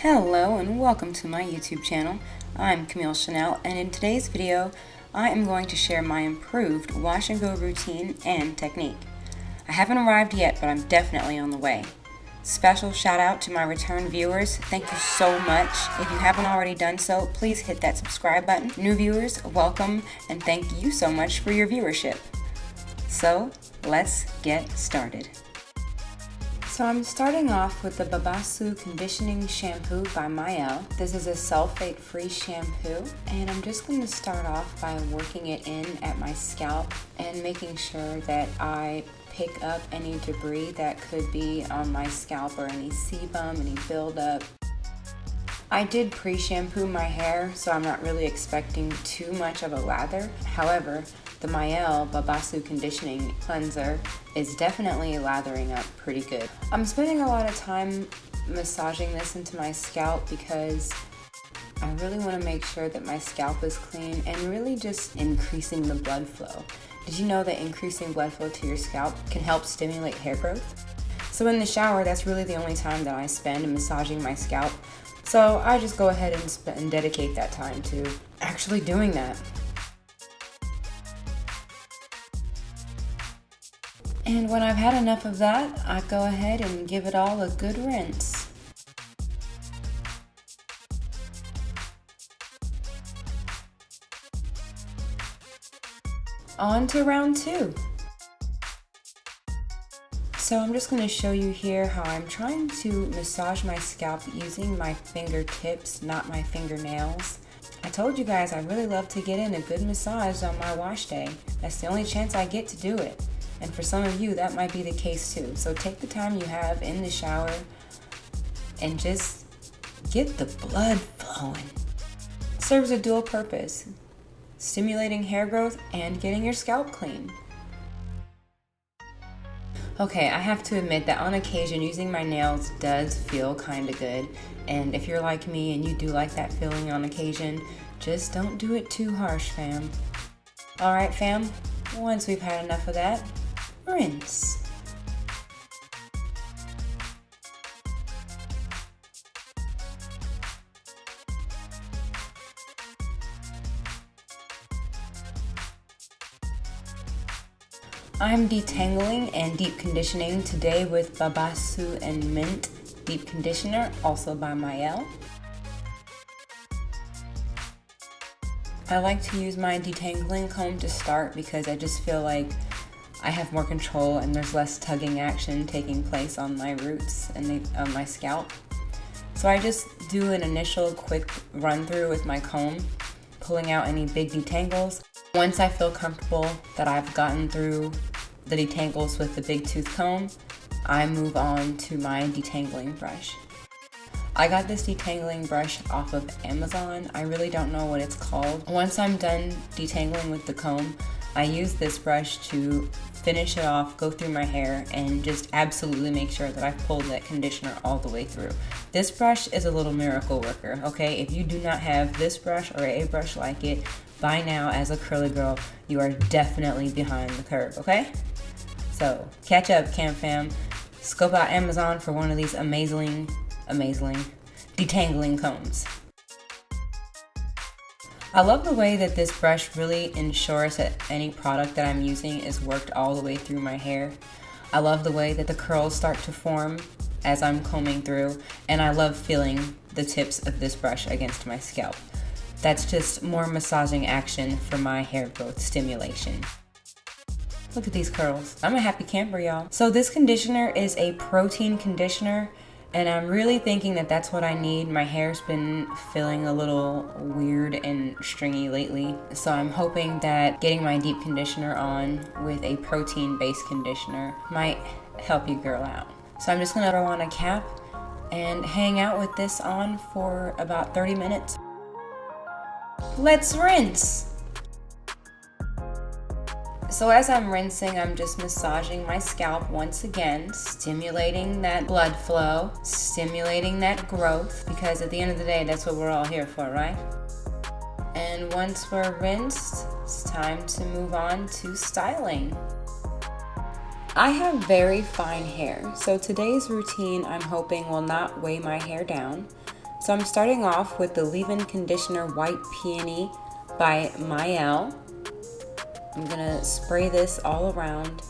Hello and welcome to my YouTube channel. I'm MIelle, and in today's video I am going to share my improved wash and go routine and technique. I haven't arrived yet, but I'm definitely on the way. Special shout out to my return viewers. Thank you so much. If you haven't already done so, please hit that subscribe button. New viewers, welcome, and thank you so much for your viewership. So let's get started. So I'm starting off with the Bouncy Conditioning Shampoo by MIelle. This is a sulfate-free shampoo, and I'm just going to start off by working it in at my scalp and making sure that I pick up any debris that could be on my scalp or any sebum, any buildup. I did pre-shampoo my hair, so I'm not really expecting too much of a lather. However, the MIelle Bouncy Conditioning Cleanser is definitely lathering up pretty good. I'm spending a lot of time massaging this into my scalp because I really want to make sure that my scalp is clean and really just increasing the blood flow. Did you know that increasing blood flow to your scalp can help stimulate hair growth? So in the shower, that's really the only time that I spend massaging my scalp. So I just go ahead and dedicate that time to actually doing that. And when I've had enough of that, I go ahead and give it all a good rinse. On to round two. So I'm just going to show you here how I'm trying to massage my scalp using my fingertips, not my fingernails. I told you guys I really love to get in a good massage on my wash day. That's the only chance I get to do it. And for some of you, that might be the case too. So take the time you have in the shower and just get the blood flowing. Serves a dual purpose, stimulating hair growth and getting your scalp clean. Okay, I have to admit that on occasion using my nails does feel kind of good. And if you're like me and you do like that feeling on occasion, just don't do it too harsh, fam. Alright fam, once we've had enough of that, rinse. I'm detangling and deep conditioning today with Bouncy and Mint Deep Conditioner, also by MIelle. I like to use my detangling comb to start because I just feel like I have more control and there's less tugging action taking place on my roots and on my scalp. So I just do an initial quick run through with my comb, pulling out any big detangles. Once I feel comfortable that I've gotten through the detangles with the big tooth comb, I move on to my detangling brush. I got this detangling brush off of Amazon. I really don't know what it's called. Once I'm done detangling with the comb, I use this brush to finish it off, go through my hair, and just absolutely make sure that I've pulled that conditioner all the way through. This brush is a little miracle worker, okay? If you do not have this brush or a brush like it, by now as a curly girl, you are definitely behind the curve, okay? So, catch up, Cam Fam. Scope out Amazon for one of these amazing detangling combs. I love the way that this brush really ensures that any product that I'm using is worked all the way through my hair. I love the way that the curls start to form as I'm combing through, and I love feeling the tips of this brush against my scalp. That's just more massaging action for my hair growth stimulation. Look at these curls. I'm a happy camper, y'all. So this conditioner is a protein conditioner, and I'm really thinking that that's what I need. My hair's been feeling a little weird and stringy lately. So I'm hoping that getting my deep conditioner on with a protein-based conditioner might help you girl out. So I'm just gonna throw on a cap and hang out with this on for about 30 minutes. Let's rinse. So as I'm rinsing, I'm just massaging my scalp once again, stimulating that blood flow, stimulating that growth, because at the end of the day, that's what we're all here for, right? And once we're rinsed, it's time to move on to styling. I have very fine hair, so today's routine I'm hoping will not weigh my hair down. So I'm starting off with the leave-in conditioner White Peony by MIelle. I'm gonna spray this all around,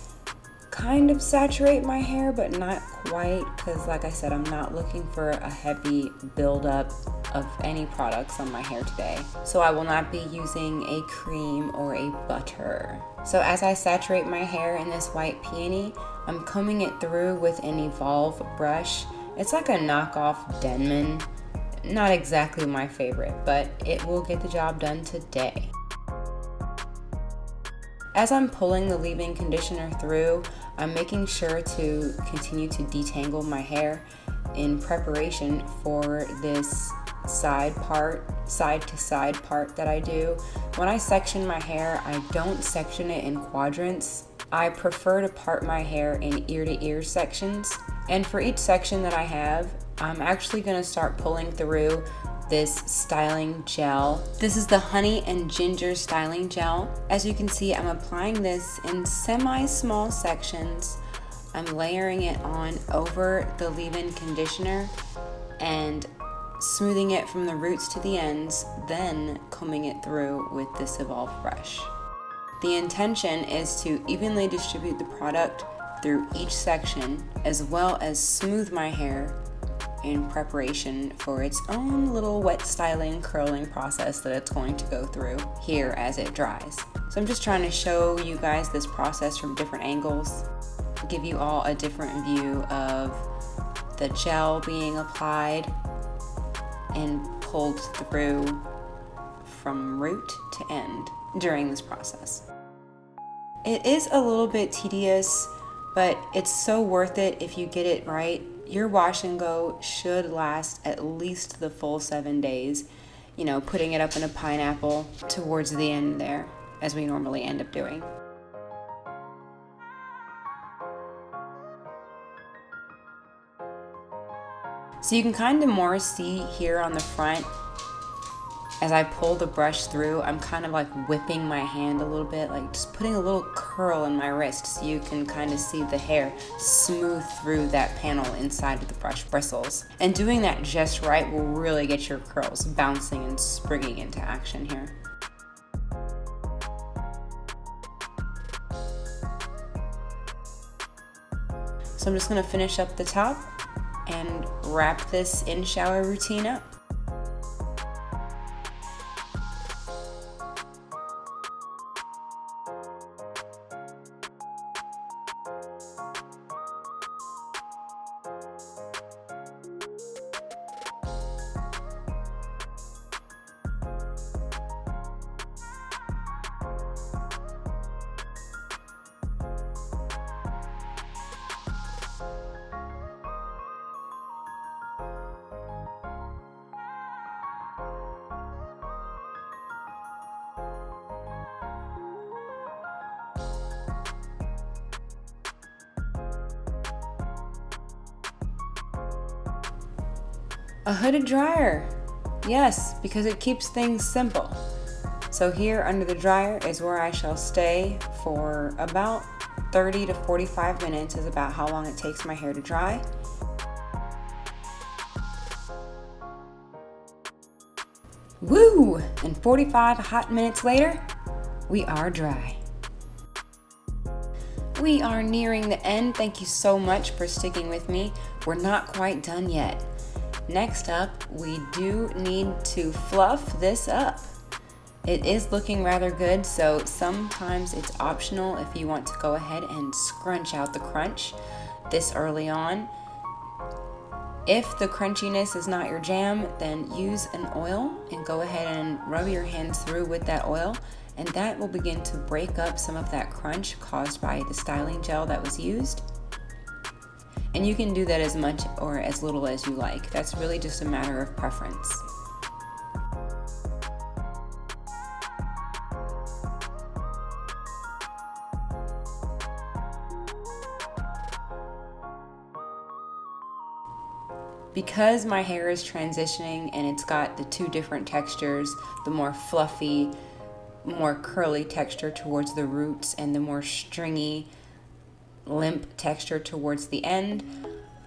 kind of saturate my hair, but not quite, because like I said, I'm not looking for a heavy buildup of any products on my hair today. So I will not be using a cream or a butter. So as I saturate my hair in this White Peony, I'm combing it through with an Evolve brush. It's like a knockoff Denman. Not exactly my favorite, but it will get the job done today. As I'm pulling the leave-in conditioner through, I'm making sure to continue to detangle my hair in preparation for this side to side part that I do. When I section my hair, I don't section it in quadrants. I prefer to part my hair in ear to ear sections. And for each section that I have, I'm actually gonna start pulling through this styling gel. This is the Honey and Ginger styling gel. As you can see, I'm applying this in semi-small sections. I'm layering it on over the leave-in conditioner and smoothing it from the roots to the ends, then combing it through with this Evolve brush. The intention is to evenly distribute the product through each section, as well as smooth my hair in preparation for its own little wet styling curling process that it's going to go through here as it dries. So I'm just trying to show you guys this process from different angles, give you all a different view of the gel being applied and pulled through from root to end during this process. It is a little bit tedious, but it's so worth it if you get it right. Your wash and go should last at least the full 7 days. You know, putting it up in a pineapple towards the end there, as we normally end up doing. So you can kind of more see here on the front, as I pull the brush through, I'm kind of like whipping my hand a little bit, like just putting a little curl in my wrist so you can kind of see the hair smooth through that panel inside of the brush bristles. And doing that just right will really get your curls bouncing and springing into action here. So I'm just gonna finish up the top and wrap this in-shower routine up. A hooded dryer. Yes, because it keeps things simple. So here under the dryer is where I shall stay for about 30 to 45 minutes is about how long it takes my hair to dry. Woo! And 45 hot minutes later, we are dry. We are nearing the end. Thank you so much for sticking with me. We're not quite done yet. Next up, we do need to fluff this up. It is looking rather good, so sometimes it's optional if you want to go ahead and scrunch out the crunch this early on. If the crunchiness is not your jam, then use an oil and go ahead and rub your hands through with that oil, and that will begin to break up some of that crunch caused by the styling gel that was used. And you can do that as much or as little as you like. That's really just a matter of preference. Because my hair is transitioning and it's got the two different textures, the more fluffy, more curly texture towards the roots and the more stringy, limp texture towards the end,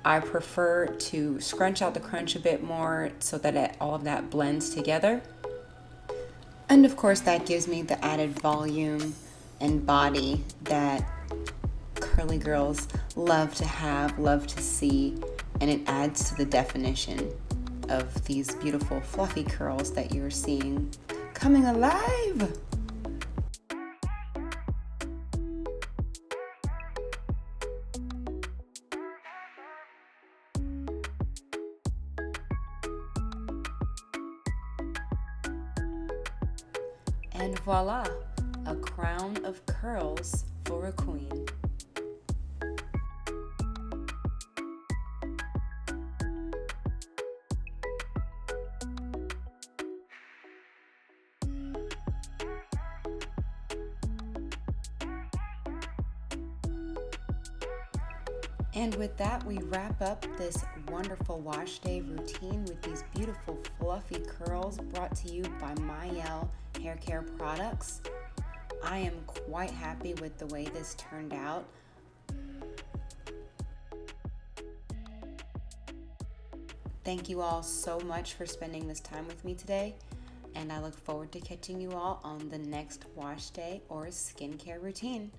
I prefer to scrunch out the crunch a bit more so that all of that blends together. And of course that gives me the added volume and body that curly girls love to have, love to see, and it adds to the definition of these beautiful fluffy curls that you're seeing coming alive. And voila, a crown of curls for a queen. And with that, we wrap up this wonderful wash day routine with these beautiful fluffy curls brought to you by MIelle hair care products. I am quite happy with the way this turned out. Thank you all so much for spending this time with me today, and I look forward to catching you all on the next wash day or skincare routine.